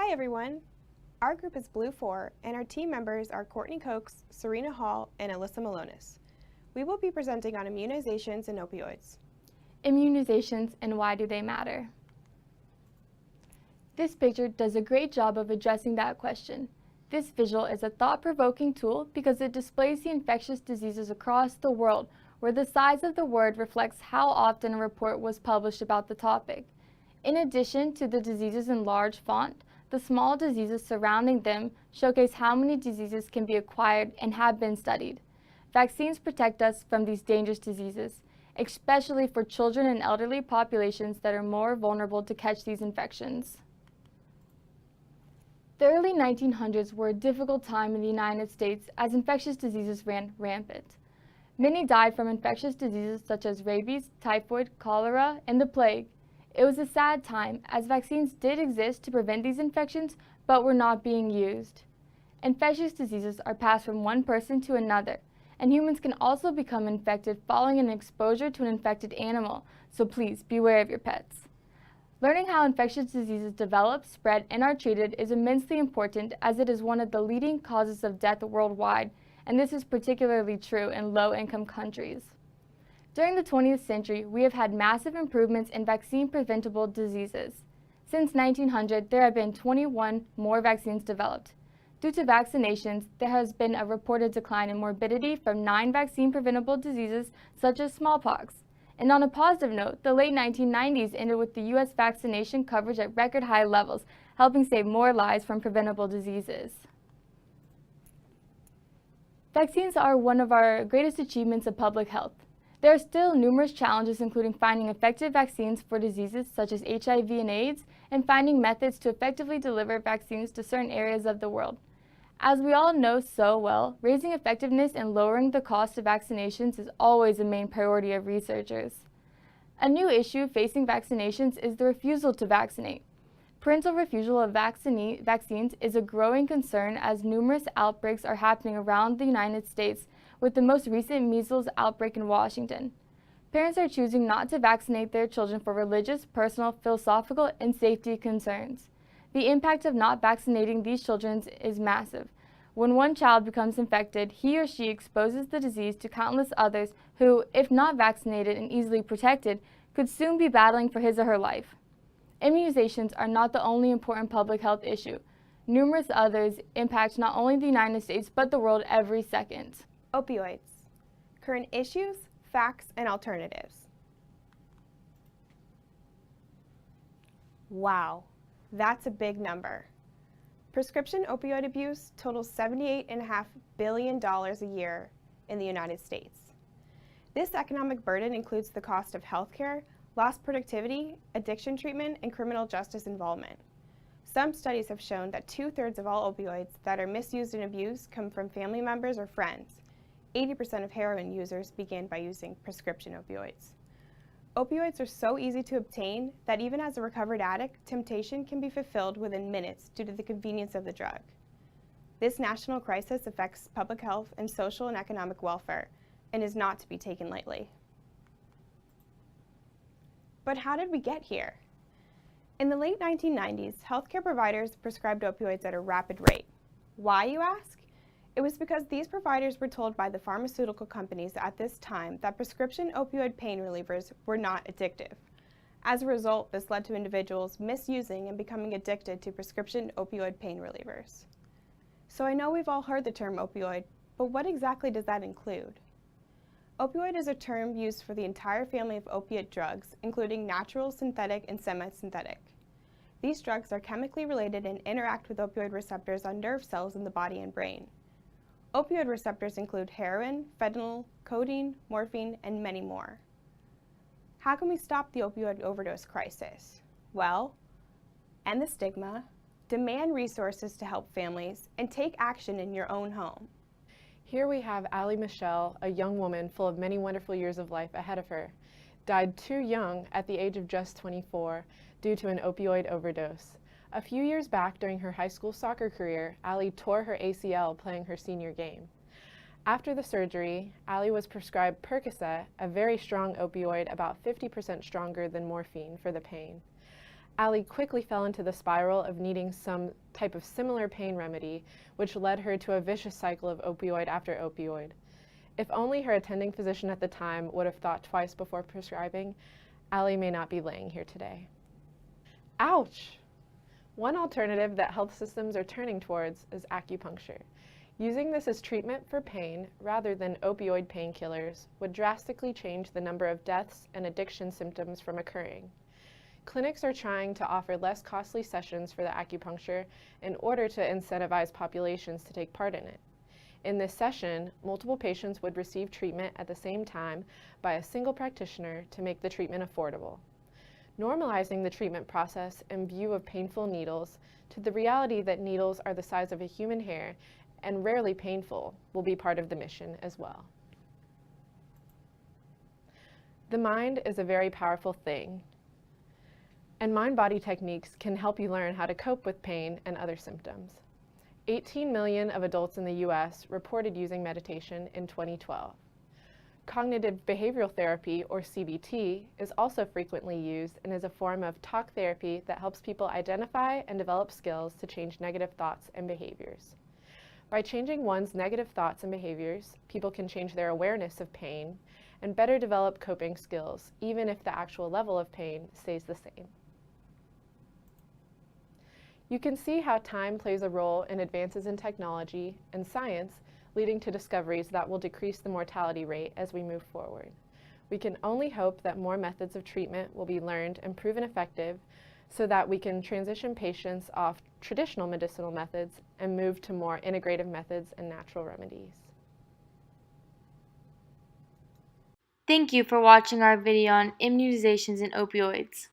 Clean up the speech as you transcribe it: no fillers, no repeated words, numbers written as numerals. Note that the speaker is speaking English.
Hi everyone! Our group is Blue 4 and our team members are Courtney Cokes, Serena Hall, and Alyssa Malonis. We will be presenting on immunizations and opioids. Immunizations and why do they matter? This picture does a great job of addressing that question. This visual is a thought-provoking tool because it displays the infectious diseases across the world, where the size of the word reflects how often a report was published about the topic. In addition to the diseases in large font, the small diseases surrounding them showcase how many diseases can be acquired and have been studied. Vaccines protect us from these dangerous diseases, especially for children and elderly populations that are more vulnerable to catch these infections. The early 1900s were a difficult time in the United States as infectious diseases ran rampant. Many died from infectious diseases such as rabies, typhoid, cholera, and the plague. It was a sad time as vaccines did exist to prevent these infections but were not being used. Infectious diseases are passed from one person to another, and humans can also become infected following an exposure to an infected animal, so please beware of your pets. Learning how infectious diseases develop, spread, and are treated is immensely important as it is one of the leading causes of death worldwide, and this is particularly true in low-income countries. During the 20th century, we have had massive improvements in vaccine-preventable diseases. Since 1900, there have been 21 more vaccines developed. Due to vaccinations, there has been a reported decline in morbidity from 9 vaccine-preventable diseases such as smallpox. And on a positive note, the late 1990s ended with the U.S. vaccination coverage at record high levels, helping save more lives from preventable diseases. Vaccines are one of our greatest achievements of public health. There are still numerous challenges, including finding effective vaccines for diseases such as HIV and AIDS, and finding methods to effectively deliver vaccines to certain areas of the world. As we all know so well, raising effectiveness and lowering the cost of vaccinations is always a main priority of researchers. A new issue facing vaccinations is the refusal to vaccinate. Parental refusal of vaccines is a growing concern as numerous outbreaks are happening around the United States, with the most recent measles outbreak in Washington. Parents are choosing not to vaccinate their children for religious, personal, philosophical, and safety concerns. The impact of not vaccinating these children is massive. When one child becomes infected, he or she exposes the disease to countless others who, if not vaccinated and easily protected, could soon be battling for his or her life. Immunizations are not the only important public health issue. Numerous others impact not only the United States but the world every second. Opioids. Current issues, facts, and alternatives. Wow, that's a big number. Prescription opioid abuse totals $78.5 billion a year in the United States. This economic burden includes the cost of healthcare, lost productivity, addiction treatment, and criminal justice involvement. Some studies have shown that 2/3 of all opioids that are misused and abused come from family members or friends. 80% of heroin users begin by using prescription opioids. Opioids are so easy to obtain that even as a recovered addict, temptation can be fulfilled within minutes due to the convenience of the drug. This national crisis affects public health and social and economic welfare and is not to be taken lightly. But how did we get here? In the late 1990s, healthcare providers prescribed opioids at a rapid rate. Why, you ask? It was because these providers were told by the pharmaceutical companies at this time that prescription opioid pain relievers were not addictive. As a result, this led to individuals misusing and becoming addicted to prescription opioid pain relievers. So I know we've all heard the term opioid, but what exactly does that include? Opioid is a term used for the entire family of opiate drugs, including natural, synthetic, and semi-synthetic. These drugs are chemically related and interact with opioid receptors on nerve cells in the body and brain. Opioid receptors include heroin, fentanyl, codeine, morphine, and many more. How can we stop the opioid overdose crisis? Well, end the stigma, demand resources to help families, and take action in your own home. Here we have Allie Michelle, a young woman full of many wonderful years of life ahead of her. Died too young at the age of just 24 due to an opioid overdose. A few years back during her high school soccer career, Allie tore her ACL playing her senior game. After the surgery, Allie was prescribed Percocet, a very strong opioid about 50% stronger than morphine for the pain. Allie quickly fell into the spiral of needing some type of similar pain remedy, which led her to a vicious cycle of opioid after opioid. If only her attending physician at the time would have thought twice before prescribing, Allie may not be laying here today. Ouch! One alternative that health systems are turning towards is acupuncture. Using this as treatment for pain rather than opioid painkillers would drastically change the number of deaths and addiction symptoms from occurring. Clinics are trying to offer less costly sessions for the acupuncture in order to incentivize populations to take part in it. In this session, multiple patients would receive treatment at the same time by a single practitioner to make the treatment affordable. Normalizing the treatment process in view of painful needles to the reality that needles are the size of a human hair and rarely painful will be part of the mission as well. The mind is a very powerful thing, and mind-body techniques can help you learn how to cope with pain and other symptoms. 18 million of adults in the U.S. reported using meditation in 2012. Cognitive behavioral therapy, or CBT, is also frequently used and is a form of talk therapy that helps people identify and develop skills to change negative thoughts and behaviors. By changing one's negative thoughts and behaviors, people can change their awareness of pain and better develop coping skills, even if the actual level of pain stays the same. You can see how time plays a role in advances in technology and science, leading to discoveries that will decrease the mortality rate as we move forward. We can only hope that more methods of treatment will be learned and proven effective so that we can transition patients off traditional medicinal methods and move to more integrative methods and natural remedies. Thank you for watching our video on immunizations and opioids.